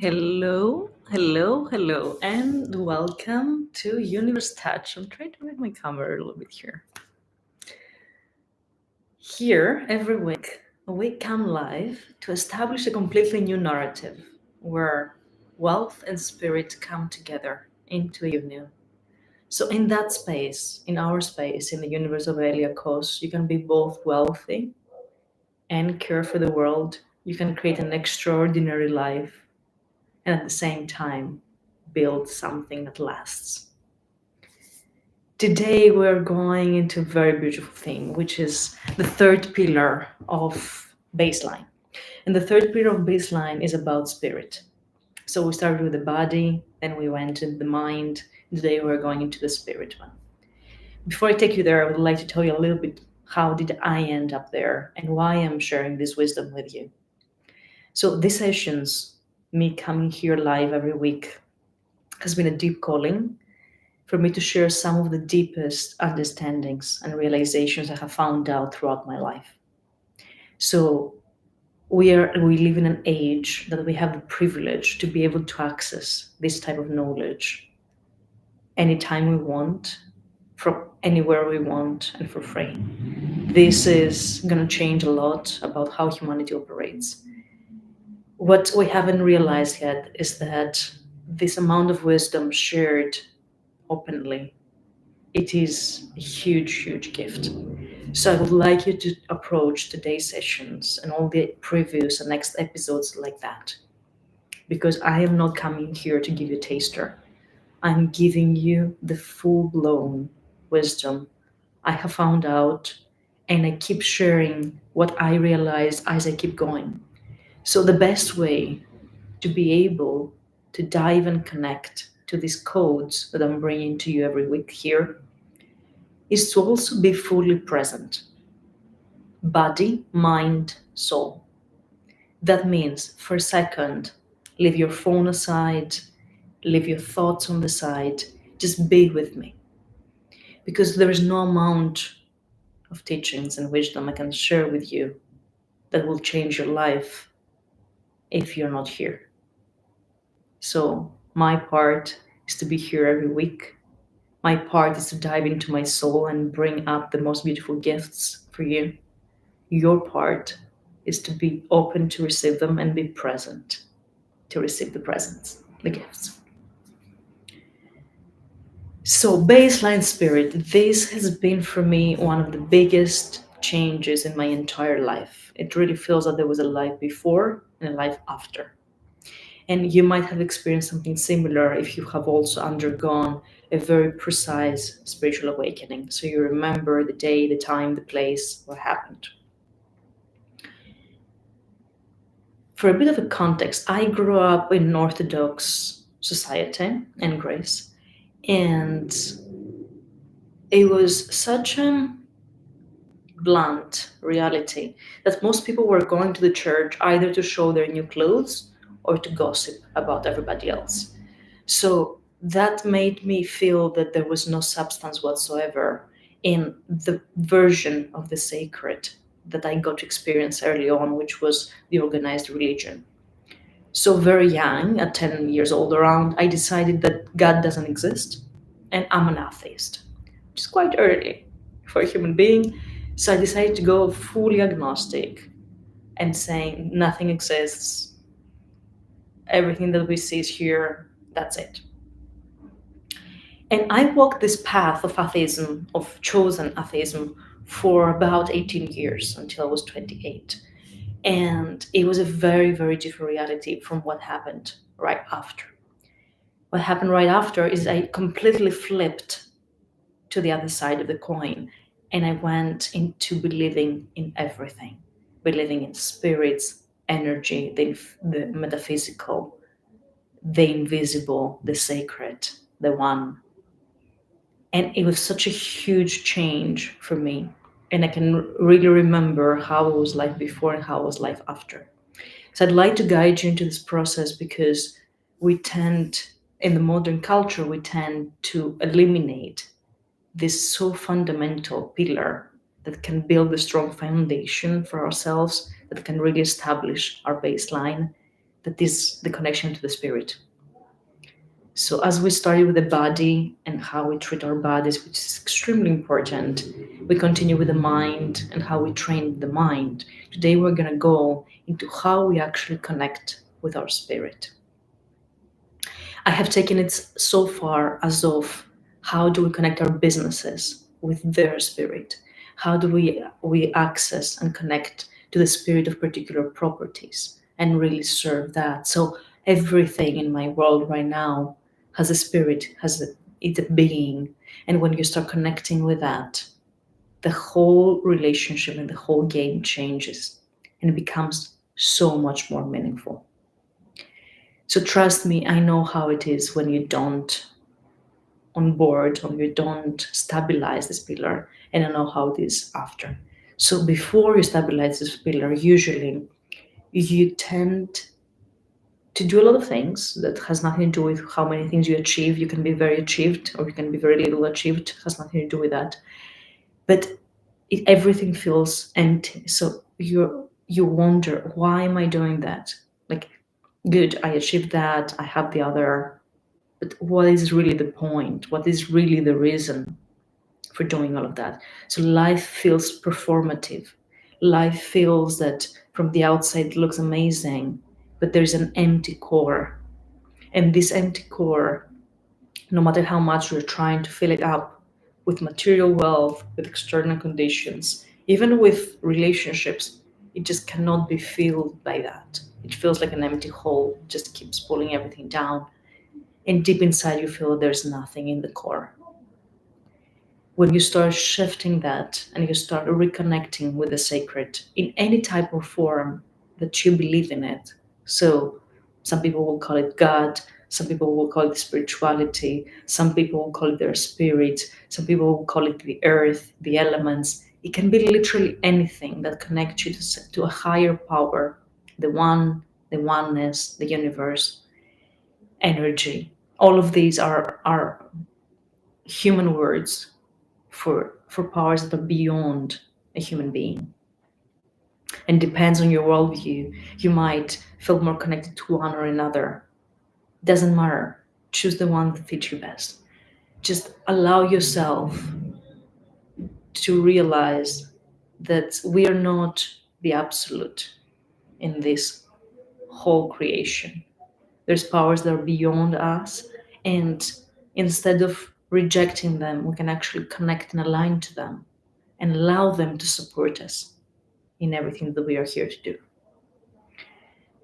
Hello, hello, hello, and welcome to UniVerse Touch. I'm trying to make my camera a little bit here. Here, every week, we come live to establish a completely new narrative where wealth and spirit come together into a union. So, in that space, in our space, in the universe of Aelia Kos, you can be both wealthy and care for the world. You can create an extraordinary life and at the same time build something that lasts. Today we're going into a very beautiful thing, which is the third pillar of BaseLine. And the third pillar of BaseLine is about spirit. So we started with the body, then we went into the mind. Today we're going into the spirit one. Before I take you there, I would like to tell you a little bit how did I end up there and why I'm sharing this wisdom with you. So these sessions, me coming here live every week, has been a deep calling for me to share some of the deepest understandings and realizations I have found out throughout my life. So we live in an age that we have the privilege to be able to access this type of knowledge anytime we want, from anywhere we want, and for free. This is going to change a lot about how humanity operates. What we haven't realized yet is that this amount of wisdom shared openly, it is a huge, huge gift. So I would like you to approach today's sessions and all the previous and next episodes like that. Because I am not coming here to give you a taster. I'm giving you the full-blown wisdom I have found out, and I keep sharing what I realize as I keep going. So the best way to be able to dive and connect to these codes that I'm bringing to you every week here is to also be fully present. Body, mind, soul. That means for a second, leave your phone aside, leave your thoughts on the side, just be with me. Because there is no amount of teachings and wisdom I can share with you that will change your life if you're not here. So my part is to be here every week. My part is to dive into my soul and bring up the most beautiful gifts for you. Your part is to be open to receive them and be present to receive the presents, the gifts. So, baseline spirit, this has been for me one of the biggest changes in my entire life. It really feels that there was a life before and a life after. And you might have experienced something similar if you have also undergone a very precise spiritual awakening. So you remember the day, the time, the place, what happened. For a bit of a context, I grew up in an Orthodox society and grace, and it was such a blunt reality that most people were going to the church either to show their new clothes or to gossip about everybody else. So that made me feel that there was no substance whatsoever in the version of the sacred that I got to experience early on, which was the organized religion. So very young, at 10 years old around, I decided that God doesn't exist and I'm an atheist, which is quite early for a human being. So I decided to go fully agnostic and saying nothing exists. Everything that we see is here. That's it. And I walked this path of atheism, of chosen atheism, for about 18 years until I was 28. And it was a very, very different reality from what happened right after. What happened right after is I completely flipped to the other side of the coin and I went into believing in everything, believing in spirits, energy, the metaphysical, the invisible, the sacred, the one. And it was such a huge change for me. And I can really remember how it was life before and how it was life after. So I'd like to guide you into this process because we tend, in the modern culture, we tend to eliminate this so fundamental pillar that can build a strong foundation for ourselves, that can really establish our baseline, that is the connection to the spirit. So as we started with the body and how we treat our bodies, which is extremely important, we continue with the mind and how we train the mind. Today we're going to go into how we actually connect with our spirit. I have taken it so far as of how do we connect our businesses with their spirit? How do we access and connect to the spirit of particular properties and really serve that? So everything in my world right now has a spirit, it's a being. And when you start connecting with that, the whole relationship and the whole game changes and it becomes so much more meaningful. So trust me, I know how it is when you don't on board or you don't stabilize this pillar, and I know how it is after. So before you stabilize this pillar, usually you tend to do a lot of things that has nothing to do with how many things you achieve. You can be very achieved or you can be very little achieved. It has nothing to do with that. But everything feels empty. So you wonder, why am I doing that? Like, good, I achieved that, I have the other, but what is really the point? What is really the reason for doing all of that? So life feels performative. Life feels that from the outside it looks amazing, but there's an empty core. And this empty core, no matter how much you're trying to fill it up with material wealth, with external conditions, even with relationships, it just cannot be filled by that. It feels like an empty hole, it just keeps pulling everything down. And deep inside, you feel there's nothing in the core. When you start shifting that and you start reconnecting with the sacred in any type of form that you believe in it. So some people will call it God, some people will call it spirituality, some people will call it their spirit, some people will call it the earth, the elements. It can be literally anything that connects you to a higher power, the one, the oneness, the universe, energy. All of these are human words for powers that are beyond a human being. And depends on your worldview. You might feel more connected to one or another. Doesn't matter. Choose the one that fits you best. Just allow yourself to realize that we are not the absolute in this whole creation. There's powers that are beyond us, and instead of rejecting them, we can actually connect and align to them and allow them to support us in everything that we are here to do.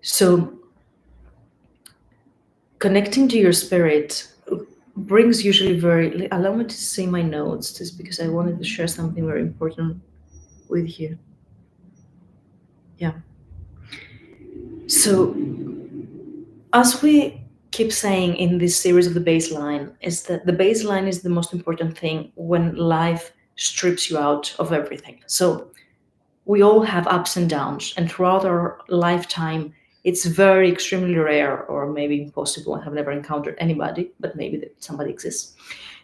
So, connecting to your spirit brings usually very. Allow me to see my notes, just because I wanted to share something very important with you. Yeah. So, as we keep saying in this series of the baseline, is that the baseline is the most important thing when life strips you out of everything. So, we all have ups and downs, and throughout our lifetime, it's very extremely rare, or maybe impossible. I have never encountered anybody, but maybe that somebody exists,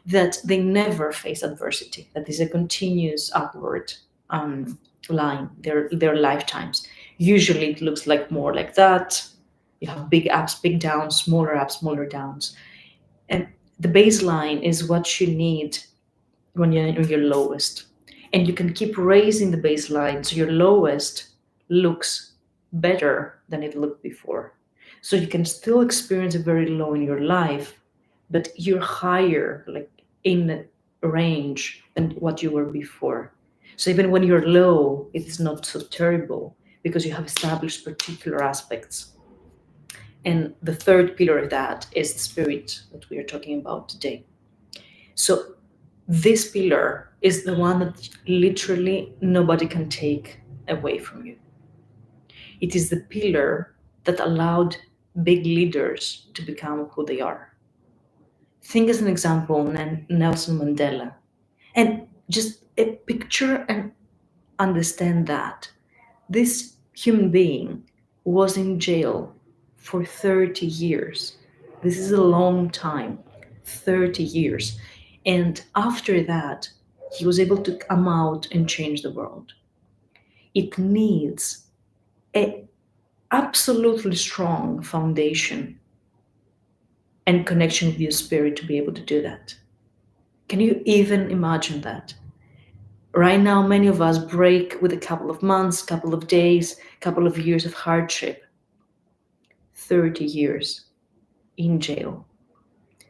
that they never face adversity. That is a continuous upward line. Their lifetimes. Usually, it looks like more like that. You have big ups, big downs, smaller ups, smaller downs, and the baseline is what you need when you're in your lowest. And you can keep raising the baseline so your lowest looks better than it looked before. So you can still experience a very low in your life, but you're higher, like in range than what you were before. So even when you're low, it is not so terrible because you have established particular aspects. And the third pillar of that is the spirit that we are talking about today. So this pillar is the one that literally nobody can take away from you. It is the pillar that allowed big leaders to become who they are. Think as an example, Nelson Mandela. And just a picture and understand that this human being was in jail for 30 years. This is a long time, 30 years. And after that, he was able to come out and change the world. It needs a absolutely strong foundation and connection with your spirit to be able to do that. Can you even imagine that? Right now, many of us break with a couple of months, couple of days, couple of years of hardship, 30 years in jail.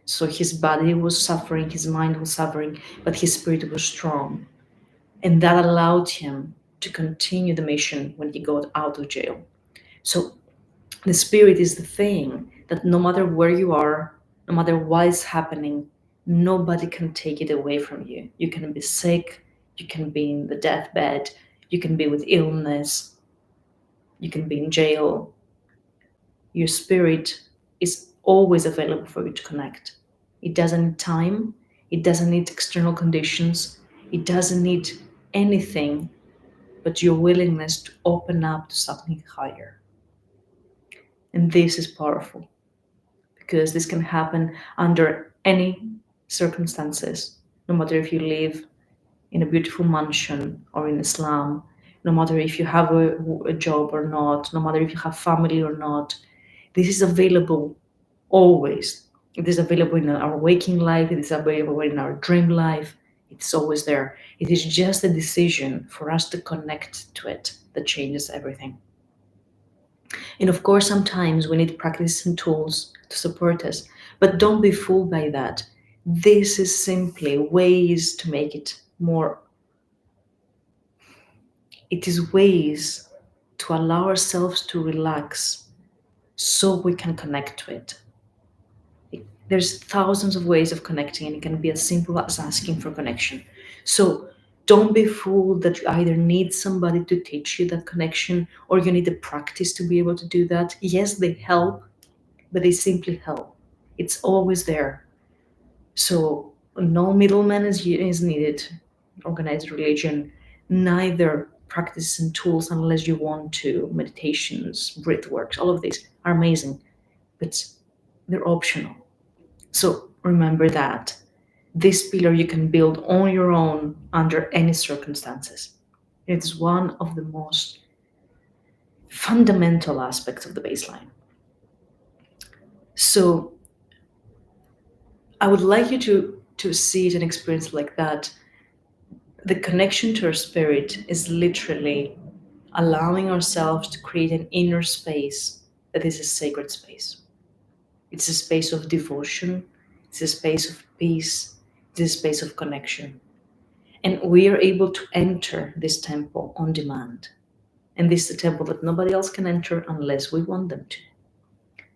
So his body was suffering, his mind was suffering, but his spirit was strong. And that allowed him to continue the mission when he got out of jail. So the spirit is the thing that no matter where you are, no matter what is happening, nobody can take it away from you. You can be sick, you can be in the deathbed, you can be with illness, you can be in jail. Your spirit is always available for you to connect. It doesn't need time, it doesn't need external conditions, it doesn't need anything but your willingness to open up to something higher. And this is powerful because this can happen under any circumstances, no matter if you live in a beautiful mansion or in a slum, no matter if you have a job or not, no matter if you have family or not. This is available always. It is available in our waking life, it is available in our dream life, it's always there. It is just a decision for us to connect to it that changes everything. And of course, sometimes we need practice and tools to support us, but don't be fooled by that. This is simply ways to make it more, it is ways to allow ourselves to relax so we can connect to it. There's thousands of ways of connecting, and it can be as simple as asking for connection. So don't be fooled that you either need somebody to teach you that connection or you need the practice to be able to do that. Yes, they help, but they simply help. It's always there. So no middleman is needed. Organized religion, neither practices and tools unless you want to. Meditations, breath works, all of these are amazing, but they're optional. So remember that this pillar you can build on your own under any circumstances. It's one of the most fundamental aspects of the baseline. So I would like you to see it and experience like that. The connection to our spirit is literally allowing ourselves to create an inner space that is a sacred space. It's a space of devotion, it's a space of peace, it's a space of connection. And we are able to enter this temple on demand. And this is a temple that nobody else can enter unless we want them to.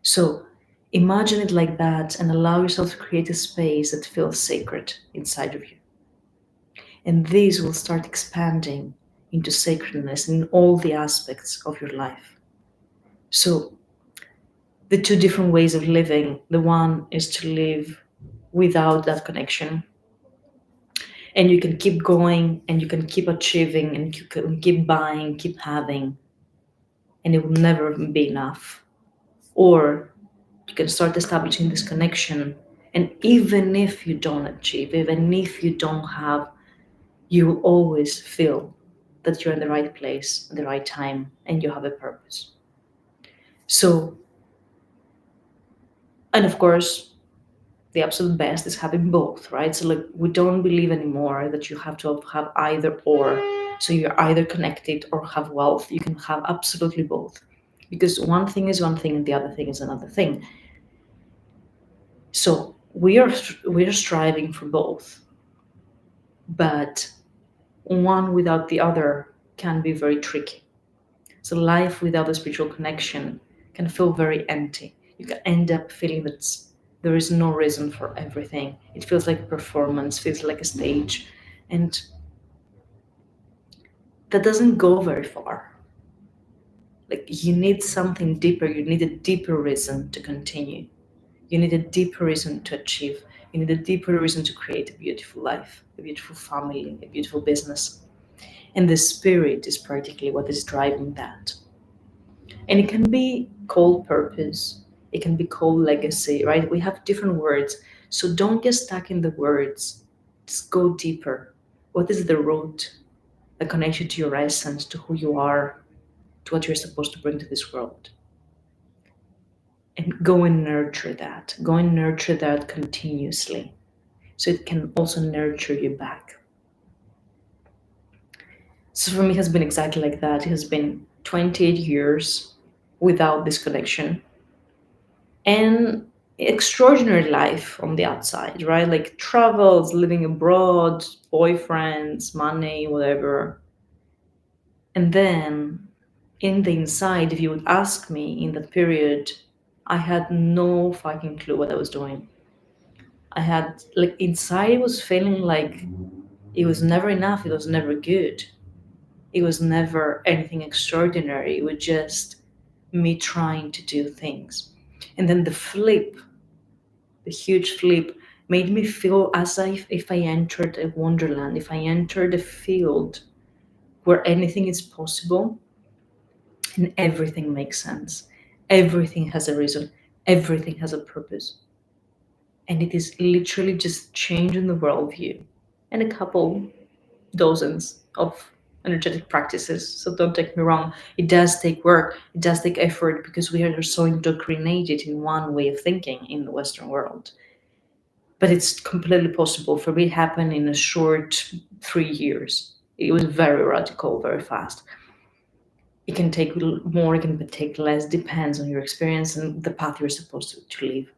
So imagine it like that and allow yourself to create a space that feels sacred inside of you. And these will start expanding into sacredness in all the aspects of your life. So the two different ways of living, the one is to live without that connection, and you can keep going and you can keep achieving and you can keep buying, keep having, and it will never be enough. Or you can start establishing this connection, and even if you don't achieve, even if you don't have, you will always feel that you're in the right place at the right time and you have a purpose. So, and of course, the absolute best is having both, right? So like we don't believe anymore that you have to have either or. So you're either connected or have wealth. You can have absolutely both. Because one thing is one thing and the other thing is another thing. So we are striving for both. But one without the other can be very tricky. So life without a spiritual connection can feel very empty. You can end up feeling that there is no reason for everything. It feels like a performance, feels like a stage, and that doesn't go very far. Like you need something deeper, you need a deeper reason to continue. You need a deeper reason to achieve. You need a deeper reason to create a beautiful life, a beautiful family, a beautiful business. And the spirit is practically what is driving that. And it can be called purpose, it can be called legacy, right? We have different words. So don't get stuck in the words, just go deeper. What is the root, the connection to your essence, to who you are? to what you're supposed to bring to this world. And go and nurture that. Go and nurture that continuously, so it can also nurture you back. So for me, it has been exactly like that. It has been 28 years without this connection, and extraordinary life on the outside, right? Like travels, living abroad, boyfriends, money, whatever. And then in the inside, if you would ask me in that period, I had no fucking clue what I was doing. I had, like, inside, it was feeling like it was never enough, it was never good, it was never anything extraordinary. It was just me trying to do things. And then the flip, the huge flip, made me feel as if I entered a wonderland, if I entered a field where anything is possible and everything makes sense. Everything has a reason, everything has a purpose. And it is literally just changing the worldview and a couple dozens of energetic practices. So don't take me wrong, it does take work, it does take effort, because we are so indoctrinated in one way of thinking in the Western world. But it's completely possible. For me, it happened in a short 3 years. It was very radical, very fast. It can take more, it can take less, depends on your experience and the path you're supposed to live.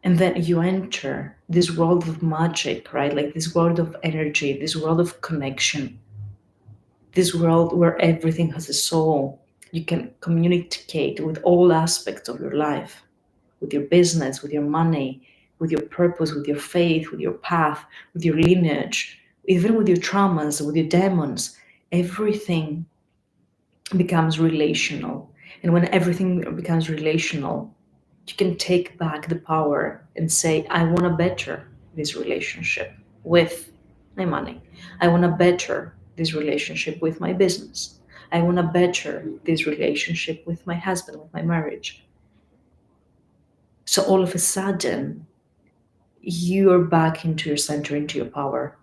And then you enter this world of magic, right? Like this world of energy, this world of connection, this world where everything has a soul. You can communicate with all aspects of your life, with your business, with your money, with your purpose, with your faith, with your path, with your lineage, even with your traumas, with your demons. Everything becomes relational. And when everything becomes relational, you can take back the power and say, I want to better this relationship with my money. I want to better this relationship with my business. I want to better this relationship with my husband, with my marriage. So all of a sudden, you're back into your center, into your power.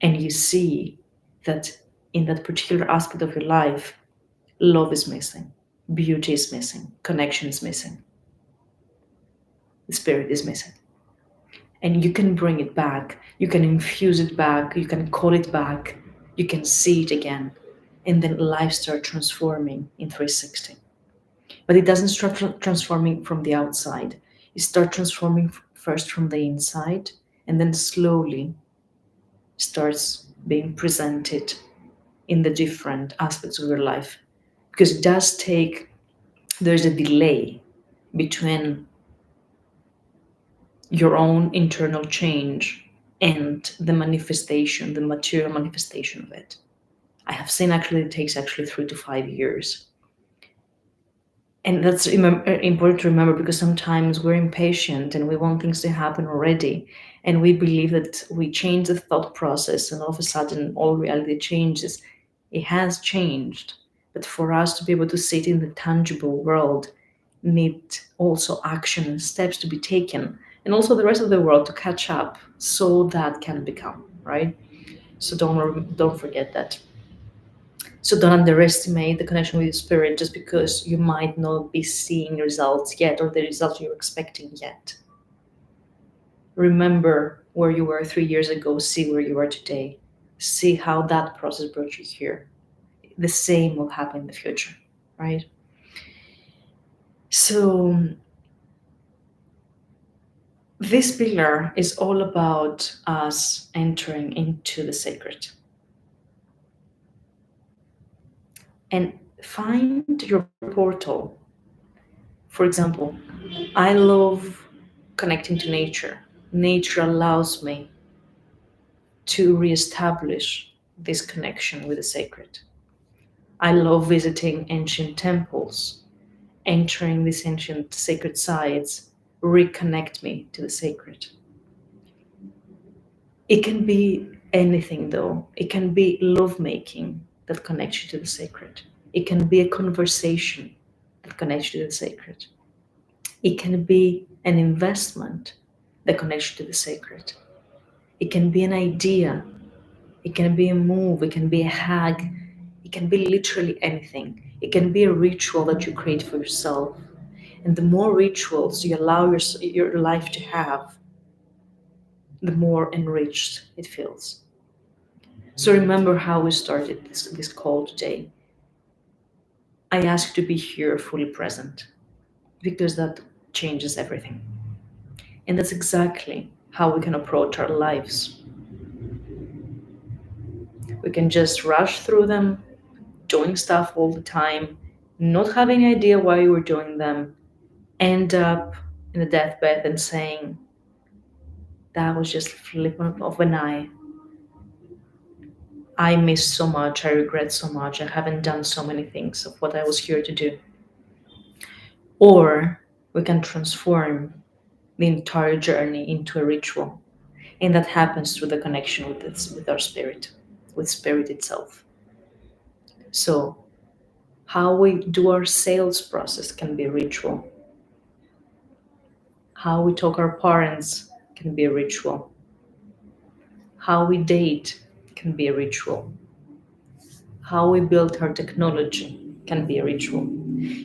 And you see that in that particular aspect of your life, love is missing, beauty is missing, connection is missing, the spirit is missing. And you can bring it back, you can infuse it back, you can call it back, you can see it again, and then life starts transforming in 360. But it doesn't start transforming from the outside, it starts transforming first from the inside, and then slowly starts being presented in the different aspects of your life. Because it does take, there's a delay between your own internal change and the manifestation, the material manifestation of it. I have seen actually it takes actually 3 to 5 years. And that's important to remember, because sometimes we're impatient and we want things to happen already. And we believe that we change the thought process and all of a sudden all reality changes. It has changed. But for us to be able to sit in the tangible world, need also action and steps to be taken, and also the rest of the world to catch up, so that can become, right? So don't forget that. So don't underestimate the connection with your spirit just because you might not be seeing results yet, or the results you're expecting yet. Remember where you were 3 years ago, see where you are today, see how that process brought you here. The same will happen in the future, right? So this pillar is all about us entering into the sacred. And find your portal. For example, I love connecting to nature. Nature allows me to reestablish this connection with the sacred. I love visiting ancient temples. Entering these ancient sacred sites reconnect me to the sacred. It can be anything, though. It can be lovemaking that connects you to the sacred. It can be a conversation that connects you to the sacred. It can be an investment that connects you to the sacred. It can be an idea. It can be a move. It can be a hug. It It can be literally anything. It can be a ritual that you create for yourself. And the more rituals you allow your life to have, the more enriched it feels. So remember how we started this call today. I ask you to be here fully present because that changes everything. And that's exactly how we can approach our lives. We can just rush through them, doing stuff all the time, not having any idea why we're doing them, end up in a deathbed and saying, that was just a flip of an eye. I miss so much, I regret so much, I haven't done so many things of what I was here to do. Or we can transform the entire journey into a ritual. And that happens through the connection with our spirit, with spirit itself. So, how we do our sales process can be a ritual. How we talk our parents can be a ritual. How we date can be a ritual. How we build our technology can be a ritual.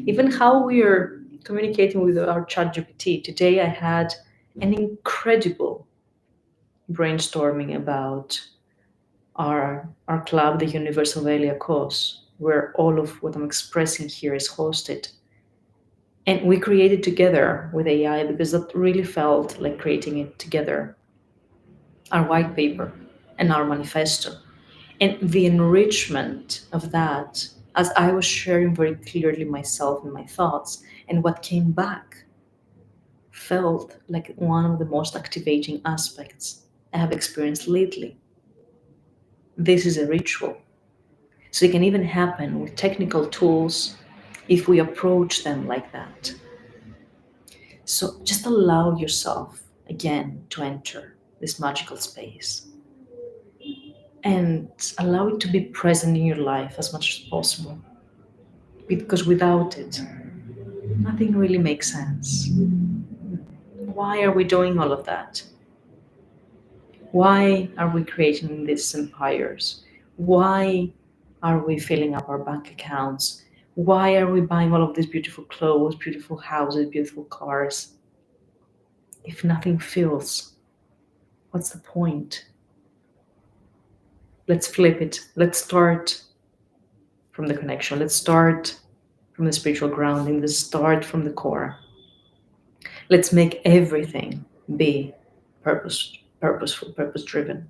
Even how we are communicating with our chat GPT. Today I had an incredible brainstorming about our club, the UniVerse of Aelia Kos, where all of what I'm expressing here is hosted. And we created together with AI because that really felt like creating it together. Our white paper and our manifesto. And the enrichment of that, as I was sharing very clearly myself and my thoughts, and what came back felt like one of the most activating aspects I have experienced lately. This is a ritual. So it can even happen with technical tools if we approach them like that. So just allow yourself again to enter this magical space and allow it to be present in your life as much as possible. Because without it, nothing really makes sense. Why are we doing all of that? Why are we creating these empires? Why are we filling up our bank accounts? Why are we buying all of these beautiful clothes, beautiful houses, beautiful cars? If nothing feels, what's the point? Let's flip it. Let's start from the connection. Let's start from the spiritual grounding. Let's start from the core. Let's make everything be purposeful, purpose driven.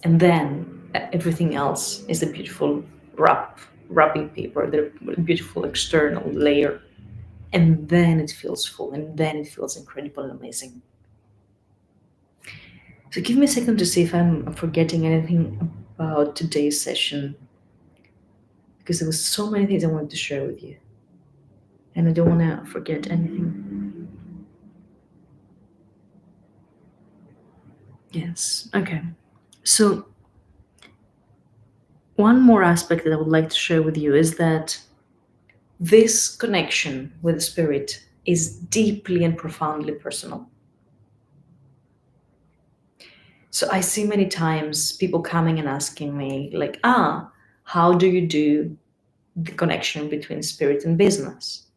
And then everything else is the beautiful wrapping paper, the beautiful external layer. And then it feels full, and then it feels incredible and amazing. So give me a second to see if I'm forgetting anything about today's session, because there was so many things I wanted to share with you, and I don't want to forget anything. Yes, okay. So one more aspect that I would like to share with you is that this connection with the spirit is deeply and profoundly personal. So I see many times people coming and asking me, like, how do you do the connection between spirit and business?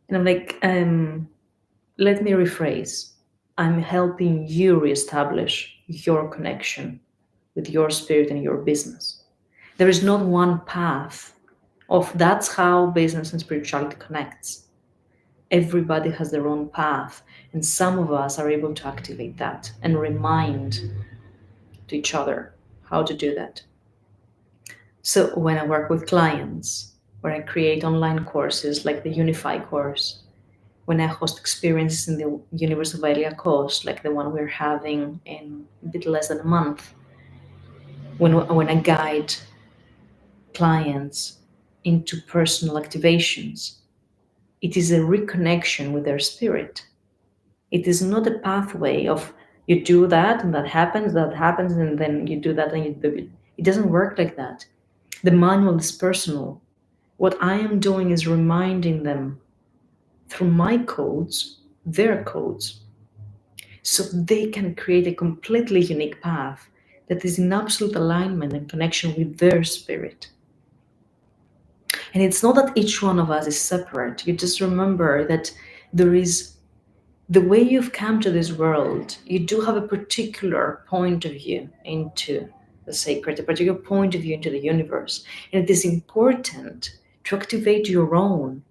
And I'm like, let me rephrase. I'm helping you reestablish your connection with your spirit and your business. There is not one path of that's how business and spirituality connects. Everybody has their own path, and some of us are able to activate that and remind to each other how to do that. So when I work with clients, when I create online courses like the Unify course, when I host experiences in the universe of Aelia Kos, like the one we're having in a bit less than a month, when I guide clients into personal activations, it is a reconnection with their spirit. It is not a pathway of you do that and that happens, and then you do that and you do it. It doesn't work like that. The manual is personal. What I am doing is reminding them through my codes, their codes, so they can create a completely unique path that is in absolute alignment and connection with their spirit. And it's not that each one of us is separate. You just remember that there is the way you've come to this world, you do have a particular point of view into the sacred, a particular point of view into the universe. And it is important to activate your own.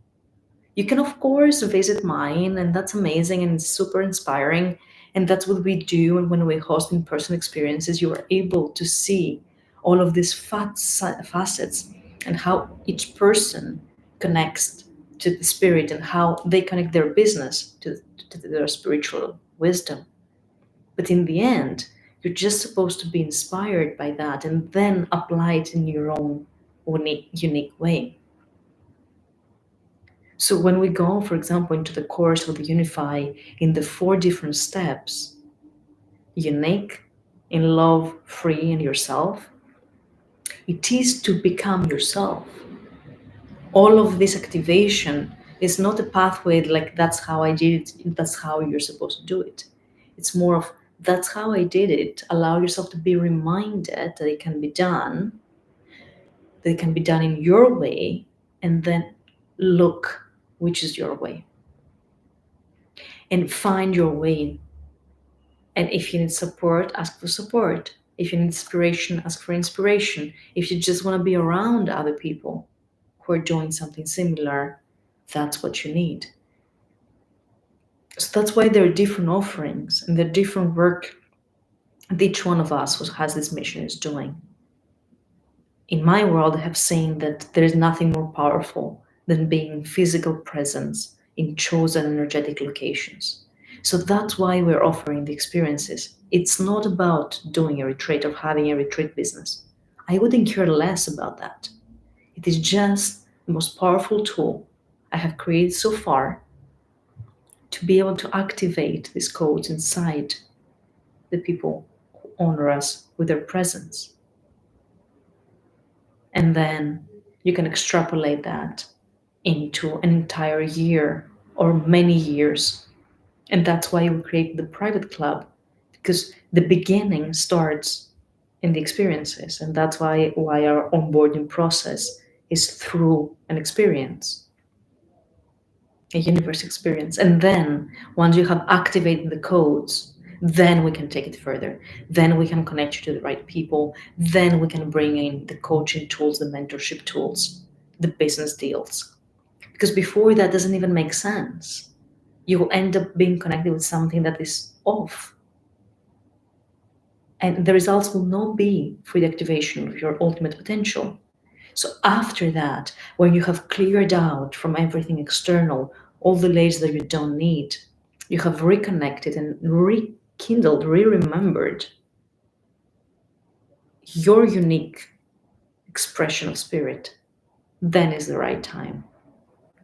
You can, of course, visit mine, and that's amazing and super inspiring. And that's what we do. And when we host in person experiences, you are able to see all of these facets and how each person connects to the spirit and how they connect their business to their spiritual wisdom. But in the end, you're just supposed to be inspired by that and then apply it in your own unique way. So when we go, for example, into the course of the Unify in the 4 different steps, unique, in love, free, and yourself, it is to become yourself. All of this activation is not a pathway like that's how I did it, that's how you're supposed to do it. It's more of that's how I did it. Allow yourself to be reminded that it can be done, that it can be done in your way, and then look which is your way. And find your way. And if you need support, ask for support. If you need inspiration, ask for inspiration. If you just want to be around other people who are doing something similar, that's what you need. So that's why there are different offerings and the different work that each one of us who has this mission is doing. In my world, I have seen that there is nothing more powerful than being physical presence in chosen energetic locations. So that's why we're offering the experiences. It's not about doing a retreat or having a retreat business. I wouldn't care less about that. It is just the most powerful tool I have created so far to be able to activate these codes inside the people who honor us with their presence. And then you can extrapolate that into an entire year or many years. And that's why we create the private club, because the beginning starts in the experiences. And that's why our onboarding process is through an experience, a universe experience. And then once you have activated the codes, then we can take it further. Then we can connect you to the right people. Then we can bring in the coaching tools, the mentorship tools, the business deals. Because before that doesn't even make sense. You will end up being connected with something that is off. And the results will not be for the activation of your ultimate potential. So after that, when you have cleared out from everything external, all the layers that you don't need, you have reconnected and rekindled, re-remembered your unique expression of spirit, then is the right time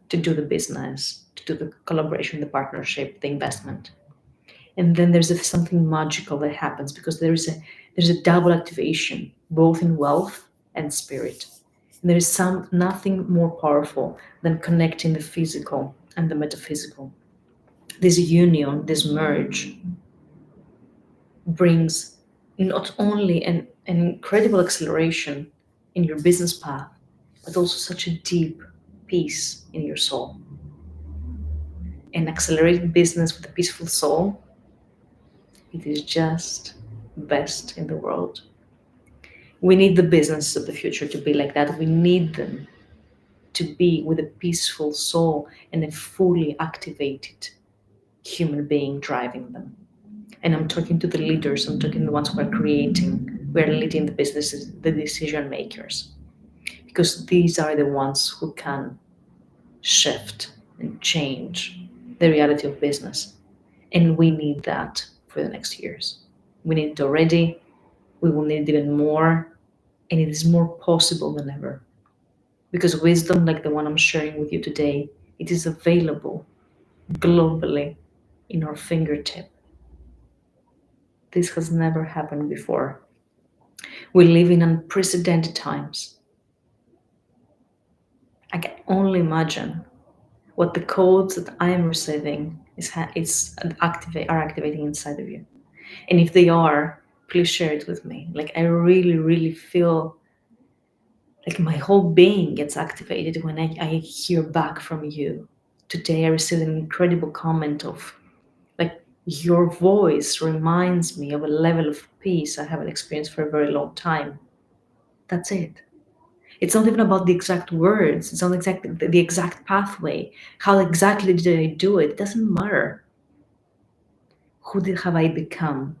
to do the business, to do the collaboration, the partnership, the investment. And then there's something magical that happens because there's a double activation, both in wealth and spirit. And there is nothing more powerful than connecting the physical and the metaphysical. This union, this merge, brings not only an incredible acceleration in your business path, but also such a deep peace in your soul. An accelerated business with a peaceful soul, it is just best in the world. We need the businesses of the future to be like that. We need them to be with a peaceful soul and a fully activated human being driving them. And I'm talking to the leaders, I'm talking to the ones who are creating, who are leading the businesses, the decision makers. Because these are the ones who can shift and change the reality of business. And we need that for the next years. We need it already, we will need it even more, and it is more possible than ever. Because wisdom like the one I'm sharing with you today, it is available globally in our fingertip. This has never happened before. We live in unprecedented times. I can only imagine what the codes that I am receiving are activating inside of you. And if they are, please share it with me. Like I really, really feel Like my whole being gets activated when I hear back from you. Today I received an incredible comment of like your voice reminds me of a level of peace I haven't experienced for a very long time. That's it. It's not even about the exact words. It's not exactly the exact pathway. How exactly did I do it? It doesn't matter. Have I become?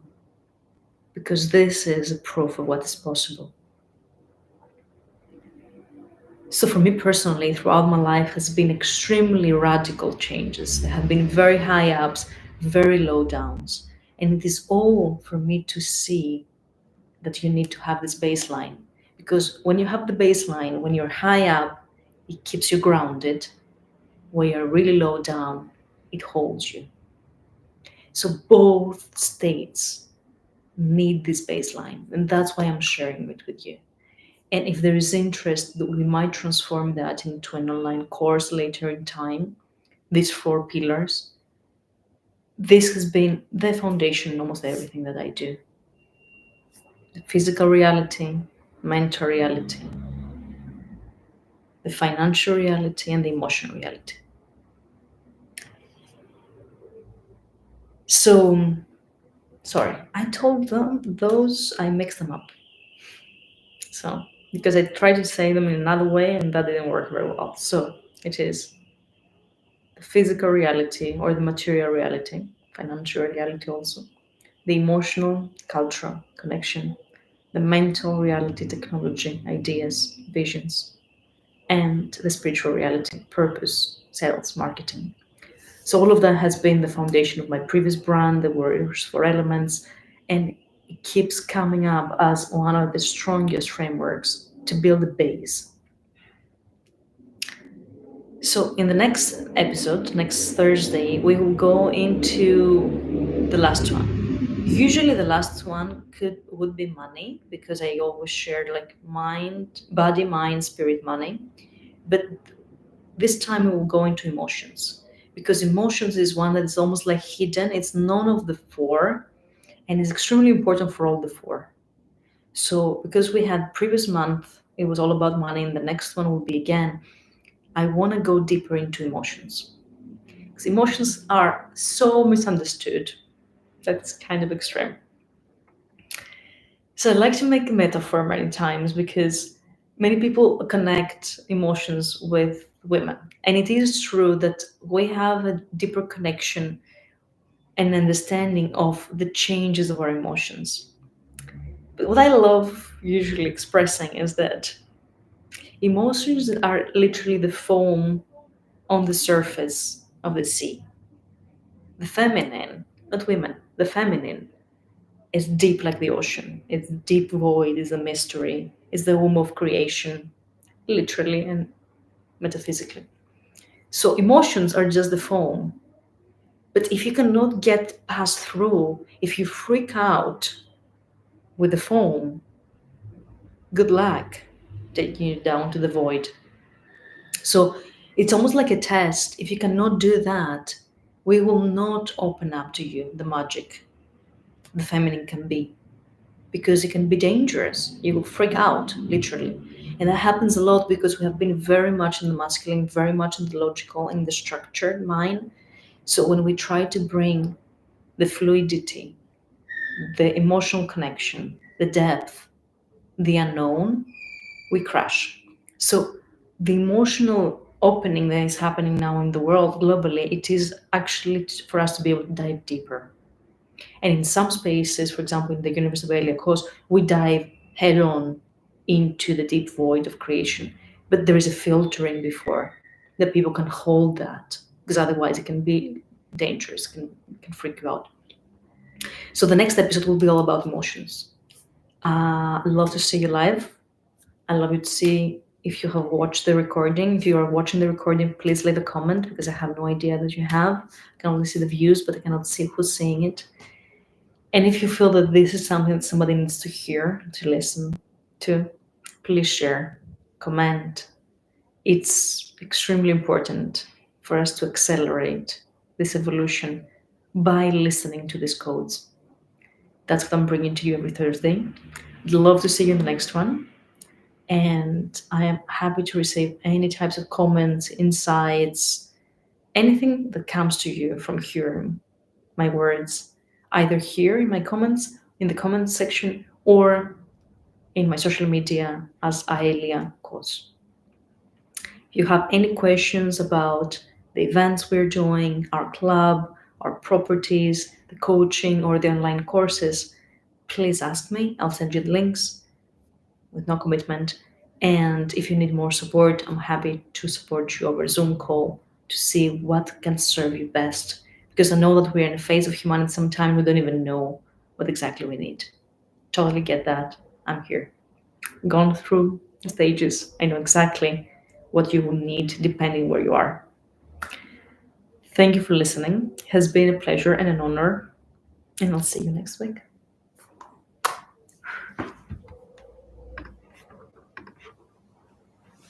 Because this is a proof of what is possible. So for me personally, throughout my life has been extremely radical changes. There have been very high ups, very low downs. And it is all for me to see that you need to have this baseline. Because when you have the baseline, when you're high up, it keeps you grounded. When you're really low down, it holds you. So both states need this baseline. And that's why I'm sharing it with you. And if there is interest, that we might transform that into an online course later in time. These four pillars. This has been the foundation in almost everything that I do. The physical reality, mental reality, the financial reality, and the emotional reality. So, sorry, I told them those, I mixed them up. So, because I tried to say them in another way and that didn't work very well. So, it is the physical reality or the material reality, financial reality also, the emotional, cultural connection, the mental reality, technology, ideas, visions, and the spiritual reality, purpose, sales, marketing. So all of that has been the foundation of my previous brand, the Warriors for Elements, and it keeps coming up as one of the strongest frameworks to build a base. So in the next episode, next Thursday, we will go into the last one. Usually the last one would be money because I always shared like mind, body, mind, spirit, money. But this time we will go into emotions because emotions is one that is almost like hidden. It's none of the four and it's extremely important for all the four. So because we had previous month, it was all about money and the next one will be again, I want to go deeper into emotions. Because emotions are so misunderstood. That's kind of extreme. So I like to make a metaphor many times because many people connect emotions with women. And it is true that we have a deeper connection and understanding of the changes of our emotions. But what I love usually expressing is that emotions are literally the foam on the surface of the sea. The feminine, not women, the feminine is deep like the ocean. It's deep void, is a mystery, is the womb of creation, literally and metaphysically. So emotions are just the foam. But if you cannot get past through, if you freak out with the foam, good luck taking you down to the void. So it's almost like a test. If you cannot do that, we will not open up to you the magic the feminine can be because it can be dangerous. You will freak out, literally. And that happens a lot because we have been very much in the masculine, very much in the logical, in the structured mind. So when we try to bring the fluidity, the emotional connection, the depth, the unknown, we crash. So the emotional opening that is happening now in the world globally, it is actually for us to be able to dive deeper. And in some spaces, for example, in the universe of Aelia Kos, we dive head on into the deep void of creation. But there is a filtering before that people can hold that, because otherwise it can be dangerous, can freak you out. So the next episode will be all about emotions. I'd love to see you live. I'd love you to see if you have watched the recording. If you are watching the recording, please leave a comment because I have no idea that you have. I can only see the views, but I cannot see who's seeing it. And if you feel that this is something that somebody needs to hear, to listen to, please share, comment. It's extremely important for us to accelerate this evolution by listening to these codes. That's what I'm bringing to you every Thursday. I'd love to see you in the next one. And I am happy to receive any types of comments, insights, anything that comes to you from hearing my words, either here in my comments, in the comments section, or in my social media as Aelia Kos. If you have any questions about the events we're doing, our club, our properties, the coaching, or the online courses, please ask me. I'll send you the links with no commitment. And if you need more support, I'm happy to support you over Zoom call to see what can serve you best. Because I know that we're in a phase of humanity sometimes we don't even know what exactly we need. Totally get that. I'm here. Gone through the stages. I know exactly what you will need depending where you are. Thank you for listening. It has been a pleasure and an honor. And I'll see you next week.